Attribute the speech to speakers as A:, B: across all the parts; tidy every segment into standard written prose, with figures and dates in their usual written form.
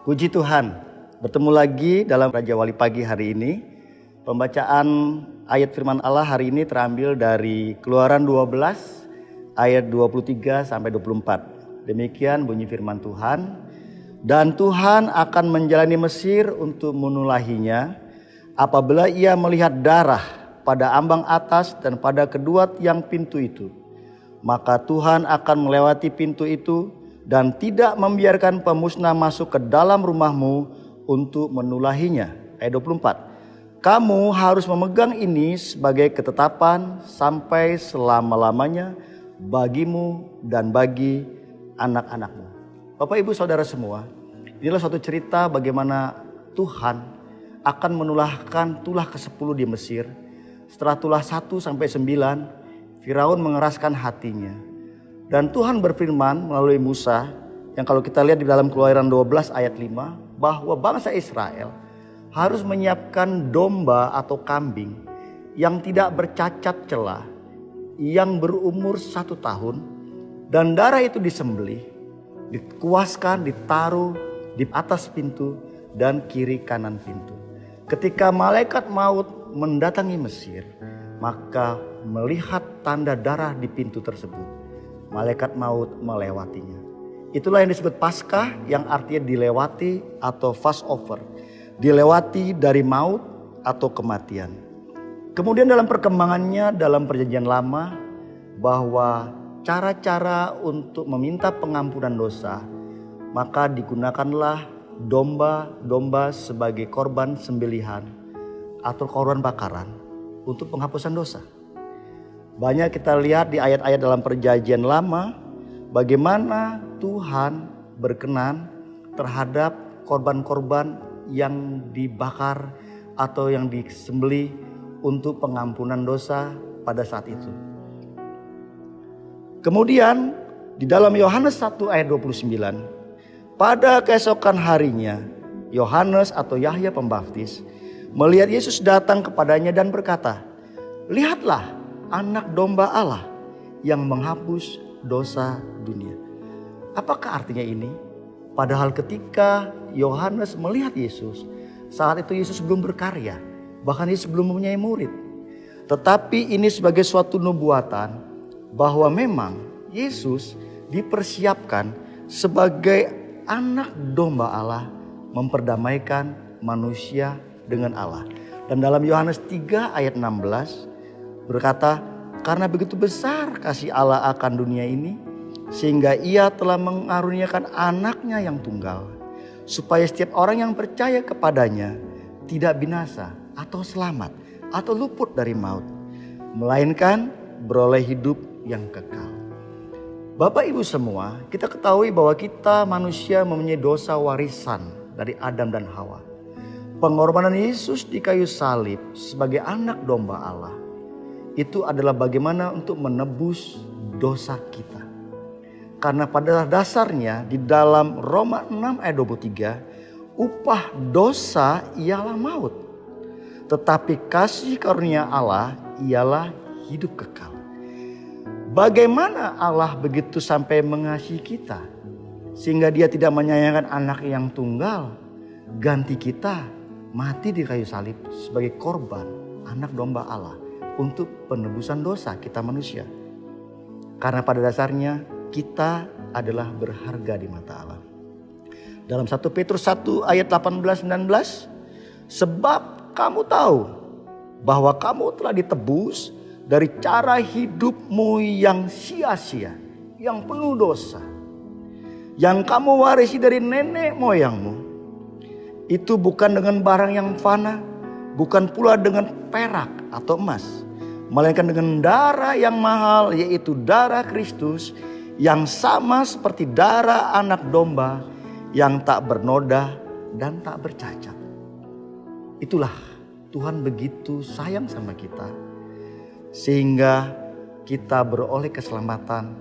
A: Puji Tuhan, bertemu lagi dalam Raja Wali Pagi hari ini. Pembacaan ayat firman Allah hari ini terambil dari Keluaran 12 ayat 23 sampai 24. Demikian bunyi firman Tuhan. Dan Tuhan akan menjalani Mesir untuk menulahinya apabila ia melihat darah pada ambang atas dan pada kedua tiang pintu itu. Maka Tuhan akan melewati pintu itu dan tidak membiarkan pemusnah masuk ke dalam rumahmu untuk menulahinya. Ayat 24. Kamu harus memegang ini sebagai ketetapan sampai selama-lamanya bagimu dan bagi anak-anakmu. Bapak Ibu Saudara semua, inilah suatu cerita bagaimana Tuhan akan menulahkan tulah ke-10 di Mesir. Setelah tulah 1 sampai 9, Firaun mengeraskan hatinya. Dan Tuhan berfirman melalui Musa, yang kalau kita lihat di dalam Keluaran 12 ayat 5, bahwa bangsa Israel harus menyiapkan domba atau kambing yang tidak bercacat celah, yang berumur 1 tahun, dan darah itu disembelih, dikuaskan, ditaruh di atas pintu dan kiri kanan pintu. Ketika malaikat maut mendatangi Mesir, maka melihat tanda darah di pintu tersebut, malaikat maut melewatinya. Itulah yang disebut Paskah, yang artinya dilewati atau Passover. Dilewati dari maut atau kematian. Kemudian dalam perkembangannya dalam Perjanjian Lama, bahwa cara-cara untuk meminta pengampunan dosa, maka digunakanlah domba-domba sebagai korban sembelihan atau korban bakaran untuk penghapusan dosa. Banyak kita lihat di ayat-ayat dalam Perjanjian Lama bagaimana Tuhan berkenan terhadap korban-korban yang dibakar atau yang disembelih untuk pengampunan dosa pada saat itu. Kemudian di dalam Yohanes 1 ayat 29, pada keesokan harinya Yohanes atau Yahya Pembaptis melihat Yesus datang kepadanya dan berkata, "Lihatlah Anak Domba Allah yang menghapus dosa dunia." Apakah artinya ini? Padahal ketika Yohanes melihat Yesus, saat itu Yesus belum berkarya, bahkan Yesus belum mempunyai murid. Tetapi ini sebagai suatu nubuatan bahwa memang Yesus dipersiapkan sebagai Anak Domba Allah memperdamaikan manusia dengan Allah. Dan dalam Yohanes 3 ayat 16 berkata, "Karena begitu besar kasih Allah akan dunia ini, sehingga ia telah mengaruniakan anaknya yang tunggal, supaya setiap orang yang percaya kepadanya tidak binasa atau selamat atau luput dari maut, melainkan beroleh hidup yang kekal." Bapak Ibu semua, kita ketahui bahwa kita manusia mempunyai dosa warisan dari Adam dan Hawa. Pengorbanan Yesus di kayu salib sebagai Anak Domba Allah itu adalah bagaimana untuk menebus dosa kita. Karena pada dasarnya di dalam Roma 6 ayat 23, upah dosa ialah maut. Tetapi kasih karunia Allah ialah hidup kekal. Bagaimana Allah begitu sampai mengasihi kita, sehingga dia tidak menyayangkan anak yang tunggal, ganti kita mati di kayu salib sebagai korban Anak Domba Allah untuk penebusan dosa kita manusia. Karena pada dasarnya kita adalah berharga di mata Allah. Dalam 1 Petrus 1 ayat 18-19, "Sebab kamu tahu bahwa kamu telah ditebus dari cara hidupmu yang sia-sia, yang penuh dosa, yang kamu warisi dari nenek moyangmu. Itu bukan dengan barang yang fana, bukan pula dengan perak atau emas, melainkan dengan darah yang mahal, yaitu darah Kristus, yang sama seperti darah anak domba yang tak bernoda dan tak bercacat." Itulah Tuhan begitu sayang sama kita, sehingga kita beroleh keselamatan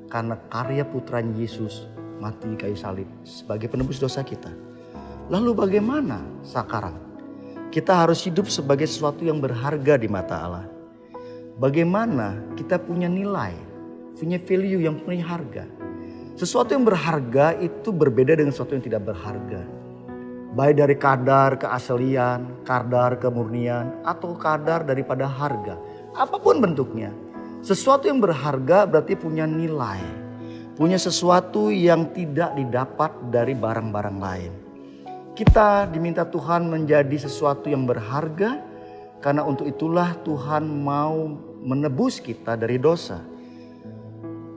A: karena karya putranya Yesus mati di kayu salib sebagai penebus dosa kita. Lalu bagaimana sekarang? Kita harus hidup sebagai sesuatu yang berharga di mata Allah. Bagaimana kita punya nilai, punya value yang punya harga. Sesuatu yang berharga itu berbeda dengan sesuatu yang tidak berharga. Baik dari kadar keaslian, kadar kemurnian, atau kadar daripada harga. Apapun bentuknya. Sesuatu yang berharga berarti punya nilai. Punya sesuatu yang tidak didapat dari barang-barang lain. Kita diminta Tuhan menjadi sesuatu yang berharga. Karena untuk itulah Tuhan mau menebus kita dari dosa.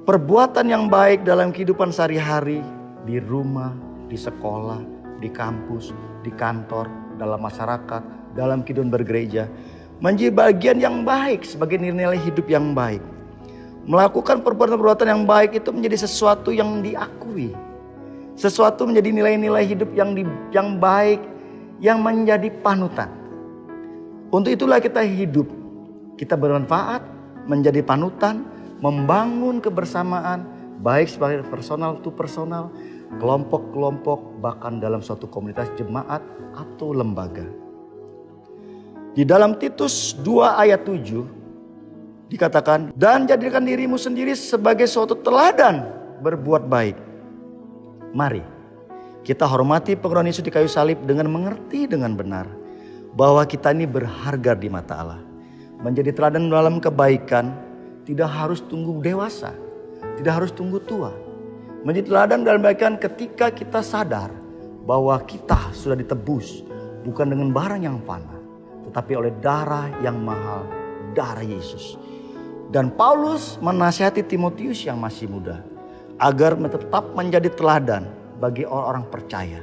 A: Perbuatan yang baik dalam kehidupan sehari-hari. Di rumah, di sekolah, di kampus, di kantor, dalam masyarakat, dalam kehidupan bergereja. Menjadi bagian yang baik sebagai nilai hidup yang baik. Melakukan perbuatan-perbuatan yang baik itu menjadi sesuatu yang diakui. Sesuatu menjadi nilai-nilai hidup yang baik, yang menjadi panutan. Untuk itulah kita hidup. Kita bermanfaat, menjadi panutan, membangun kebersamaan, baik sebagai personal to personal, kelompok-kelompok, bahkan dalam suatu komunitas jemaat atau lembaga. Di dalam Titus 2 ayat 7 dikatakan, dan jadikan dirimu sendiri sebagai suatu teladan berbuat baik. Mari kita hormati pengorbanan Yesus di kayu salib dengan mengerti dengan benar bahwa kita ini berharga di mata Allah. Menjadi teladan dalam kebaikan tidak harus tunggu dewasa, tidak harus tunggu tua. Menjadi teladan dalam kebaikan ketika kita sadar bahwa kita sudah ditebus bukan dengan barang yang fana, tetapi oleh darah yang mahal, darah Yesus. Dan Paulus menasihati Timotius yang masih muda agar tetap menjadi teladan bagi orang-orang percaya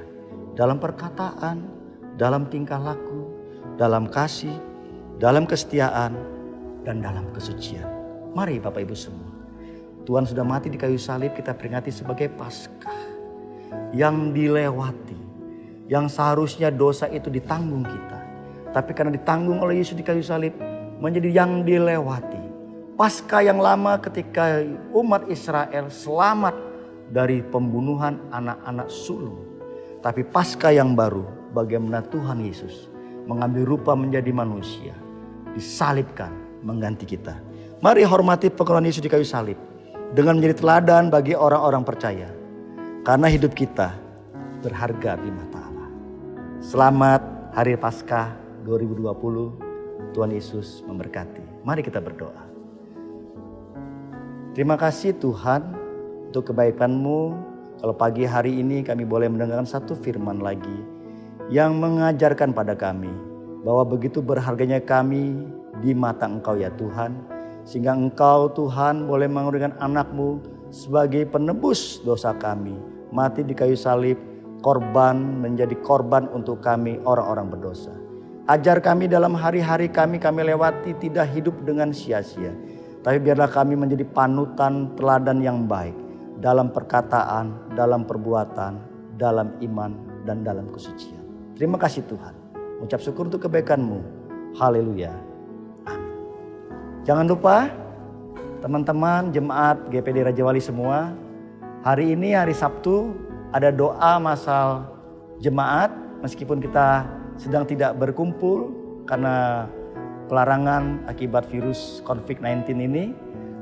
A: dalam perkataan, dalam tingkah laku, dalam kasih, dalam kesetiaan, dan dalam kesucian. Mari Bapak Ibu semua, Tuhan sudah mati di kayu salib, kita peringati sebagai Paskah yang dilewati, yang seharusnya dosa itu ditanggung kita. Tapi karena ditanggung oleh Yesus di kayu salib, menjadi yang dilewati. Paskah yang lama ketika umat Israel selamat dari pembunuhan anak-anak sulung. Tapi Paskah yang baru, bagaimana Tuhan Yesus mengambil rupa menjadi manusia, disalibkan mengganti kita. Mari hormati pengorbanan Yesus di kayu salib dengan menjadi teladan bagi orang-orang percaya. Karena hidup kita berharga di mata Allah. Selamat Hari Paskah 2020, Tuhan Yesus memberkati. Mari kita berdoa. Terima kasih Tuhan untuk kebaikan-Mu. Kalau pagi hari ini kami boleh mendengarkan satu firman lagi yang mengajarkan pada kami bahwa begitu berharganya kami di mata Engkau ya Tuhan. Sehingga Engkau Tuhan boleh mengurnikan anak-Mu sebagai penebus dosa kami. Mati di kayu salib, korban menjadi korban untuk kami orang-orang berdosa. Ajar kami dalam hari-hari kami lewati tidak hidup dengan sia-sia. Tapi biarlah kami menjadi panutan teladan yang baik. Dalam perkataan, dalam perbuatan, dalam iman, dan dalam kesucian. Terima kasih Tuhan. Ucap syukur untuk kebaikan-Mu. Haleluya. Amin. Jangan lupa teman-teman jemaat GPD Raja Wali semua. Hari ini hari Sabtu ada doa masal jemaat. Meskipun kita sedang tidak berkumpul karena pelarangan akibat virus COVID-19 ini.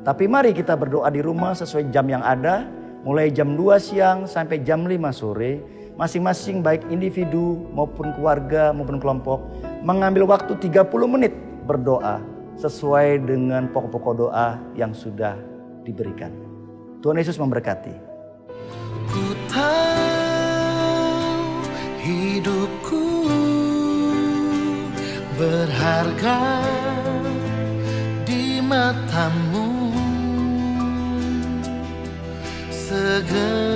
A: Tapi mari kita berdoa di rumah sesuai jam yang ada. Mulai jam 2 siang sampai jam 5 sore. Masing-masing baik individu maupun keluarga maupun kelompok. Mengambil waktu 30 menit berdoa. Sesuai dengan pokok-pokok doa yang sudah diberikan. Tuhan Yesus memberkati.
B: Ku tahu hidupku berharga di mata-Mu, segala